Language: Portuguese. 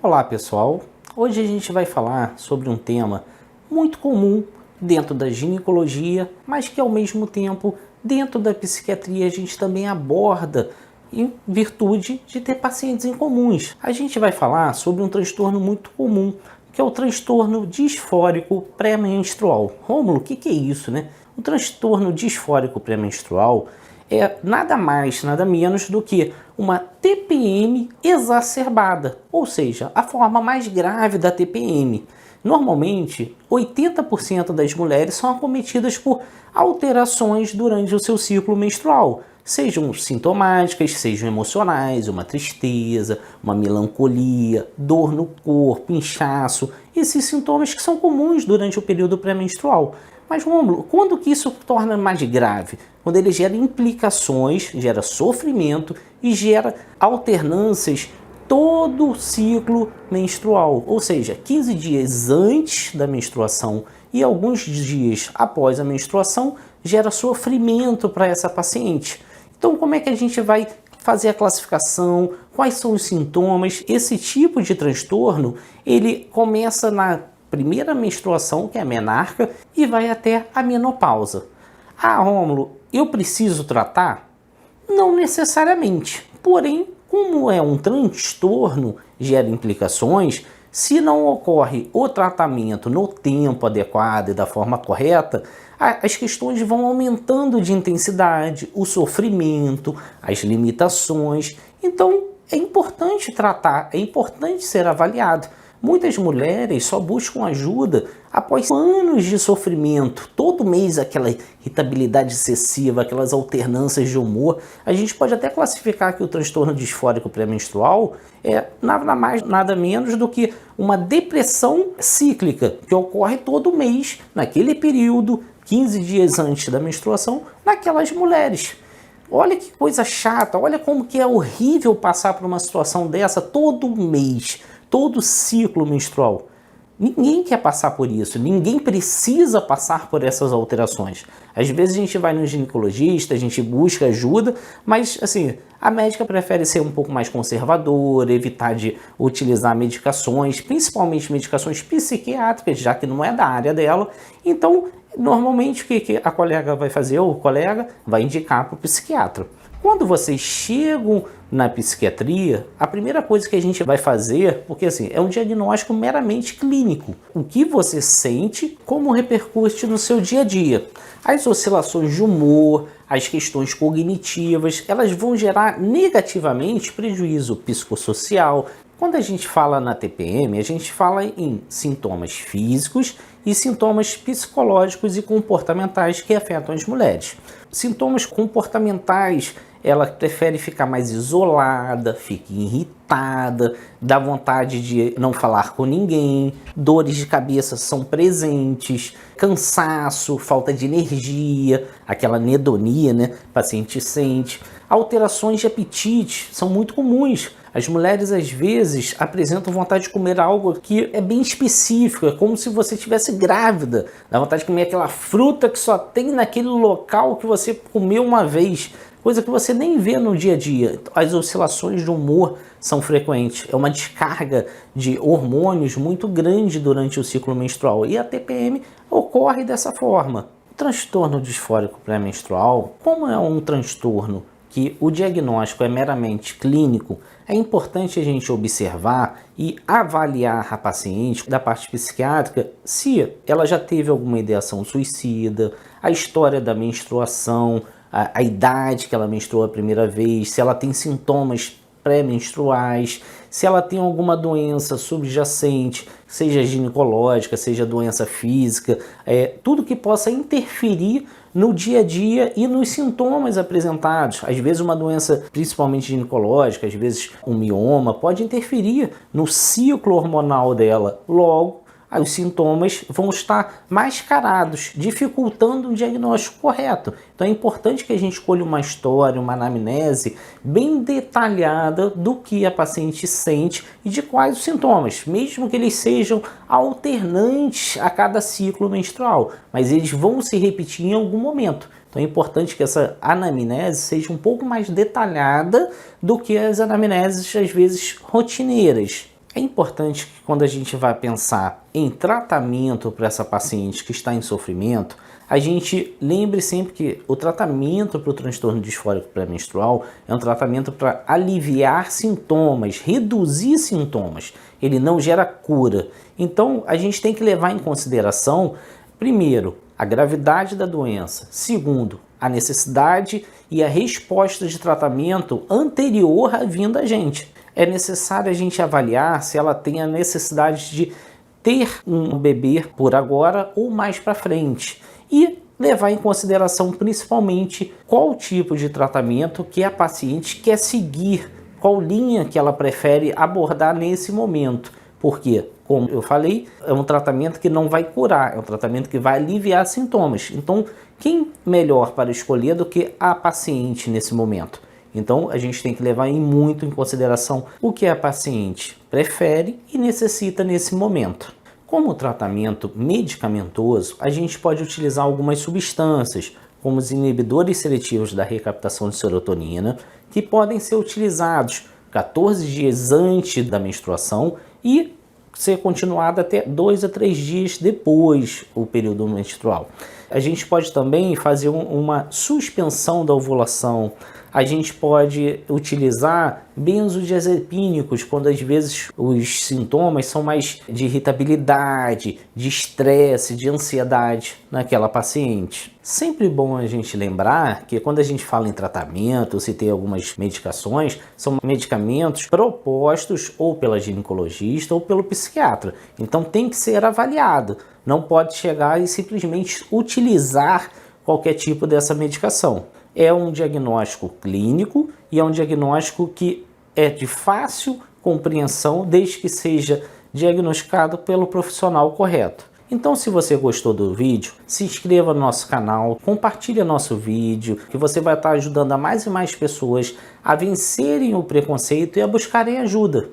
Olá pessoal, hoje a gente vai falar sobre um tema muito comum dentro da ginecologia, mas que ao mesmo tempo dentro da psiquiatria a gente também aborda em virtude de ter pacientes em comuns. A gente vai falar sobre um transtorno muito comum, que é o transtorno disfórico pré-menstrual. Rômulo, o que é isso, né? O transtorno disfórico pré-menstrual é nada mais, nada menos do que uma TPM exacerbada, ou seja, a forma mais grave da TPM. Normalmente, 80% das mulheres são acometidas por alterações durante o seu ciclo menstrual, sejam sintomáticas, sejam emocionais, uma tristeza, uma melancolia, dor no corpo, inchaço, esses sintomas que são comuns durante o período pré-menstrual. Mas, Rômulo, quando que isso torna mais grave? Quando ele gera implicações, gera sofrimento e gera alternâncias todo o ciclo menstrual, ou seja, 15 dias antes da menstruação e alguns dias após a menstruação, gera sofrimento para essa paciente. Então, como é que a gente vai fazer a classificação? Quais são os sintomas? Esse tipo de transtorno, ele começa na primeira menstruação, que é a menarca, e vai até a menopausa. Ah, Rômulo, eu preciso tratar? Não necessariamente. Porém, como é um transtorno, gera implicações, se não ocorre o tratamento no tempo adequado e da forma correta, as questões vão aumentando de intensidade, o sofrimento, as limitações. Então, é importante tratar, é importante ser avaliado. Muitas mulheres só buscam ajuda após anos de sofrimento, todo mês aquela irritabilidade excessiva, aquelas alternâncias de humor. A gente pode até classificar que o transtorno disfórico pré-menstrual é nada mais, nada menos do que uma depressão cíclica que ocorre todo mês, naquele período, 15 dias antes da menstruação, naquelas mulheres. Olha que coisa chata, olha como que é horrível passar por uma situação dessa todo mês. Todo ciclo menstrual. Ninguém quer passar por isso, ninguém precisa passar por essas alterações. Às vezes a gente vai no ginecologista, a gente busca ajuda, mas assim, a médica prefere ser um pouco mais conservadora, evitar de utilizar medicações, principalmente medicações psiquiátricas, já que não é da área dela. Então, normalmente o que a colega vai fazer, ou o colega vai indicar para o psiquiatra. Quando vocês chegam na psiquiatria, a primeira coisa que a gente vai fazer, porque assim, é um diagnóstico meramente clínico. O que você sente, como repercute no seu dia a dia. As oscilações de humor, as questões cognitivas, elas vão gerar negativamente prejuízo psicossocial. Quando a gente fala na TPM, a gente fala em sintomas físicos e sintomas psicológicos e comportamentais que afetam as mulheres. Sintomas comportamentais, ela prefere ficar mais isolada, fica irritada, dá vontade de não falar com ninguém, dores de cabeça são presentes, cansaço, falta de energia, aquela anedonia, né? O paciente sente. Alterações de apetite são muito comuns. As mulheres às vezes apresentam vontade de comer algo que é bem específico, é como se você estivesse grávida, dá vontade de comer aquela fruta que só tem naquele local que você comeu uma vez, coisa que você nem vê no dia a dia. As oscilações de humor são frequentes, é uma descarga de hormônios muito grande durante o ciclo menstrual e a TPM ocorre dessa forma. O transtorno disfórico pré-menstrual, como é um transtorno que o diagnóstico é meramente clínico, é importante a gente observar e avaliar a paciente da parte psiquiátrica se ela já teve alguma ideação suicida, a história da menstruação, a idade que ela menstruou a primeira vez, se ela tem sintomas pré-menstruais, se ela tem alguma doença subjacente, seja ginecológica, seja doença física, tudo que possa interferir no dia a dia e nos sintomas apresentados. Às vezes uma doença principalmente ginecológica, às vezes um mioma, pode interferir no ciclo hormonal dela. Logo, os sintomas vão estar mascarados, dificultando o diagnóstico correto. Então é importante que a gente escolha uma história, uma anamnese bem detalhada do que a paciente sente e de quais os sintomas, mesmo que eles sejam alternantes a cada ciclo menstrual, mas eles vão se repetir em algum momento. Então é importante que essa anamnese seja um pouco mais detalhada do que as anamneses, às vezes, rotineiras. É importante que quando a gente vai pensar em tratamento para essa paciente que está em sofrimento, a gente lembre sempre que o tratamento para o transtorno disfórico pré-menstrual é um tratamento para aliviar sintomas, reduzir sintomas. Ele não gera cura. Então, a gente tem que levar em consideração, primeiro, a gravidade da doença. Segundo, a necessidade e a resposta de tratamento anterior à vinda a gente. É necessário a gente avaliar se ela tem a necessidade de ter um bebê por agora ou mais para frente. E levar em consideração principalmente qual tipo de tratamento que a paciente quer seguir, qual linha que ela prefere abordar nesse momento. Porque, como eu falei, é um tratamento que não vai curar, é um tratamento que vai aliviar sintomas. Então, quem melhor para escolher do que a paciente nesse momento? Então, a gente tem que levar muito em consideração o que a paciente prefere e necessita nesse momento. Como tratamento medicamentoso, a gente pode utilizar algumas substâncias, como os inibidores seletivos da recaptação de serotonina, que podem ser utilizados 14 dias antes da menstruação e ser continuado até 2 a 3 dias depois do período menstrual. A gente pode também fazer uma suspensão da ovulação. A gente pode utilizar benzodiazepínicos quando às vezes os sintomas são mais de irritabilidade, de estresse, de ansiedade naquela paciente. Sempre bom a gente lembrar que quando a gente fala em tratamento, se tem algumas medicações, são medicamentos propostos ou pela ginecologista ou pelo psiquiatra. Então tem que ser avaliado. Não pode chegar e simplesmente utilizar qualquer tipo dessa medicação. É um diagnóstico clínico e é um diagnóstico que é de fácil compreensão desde que seja diagnosticado pelo profissional correto. Então, se você gostou do vídeo, se inscreva no nosso canal, compartilhe nosso vídeo, que você vai estar ajudando a mais e mais pessoas a vencerem o preconceito e a buscarem ajuda.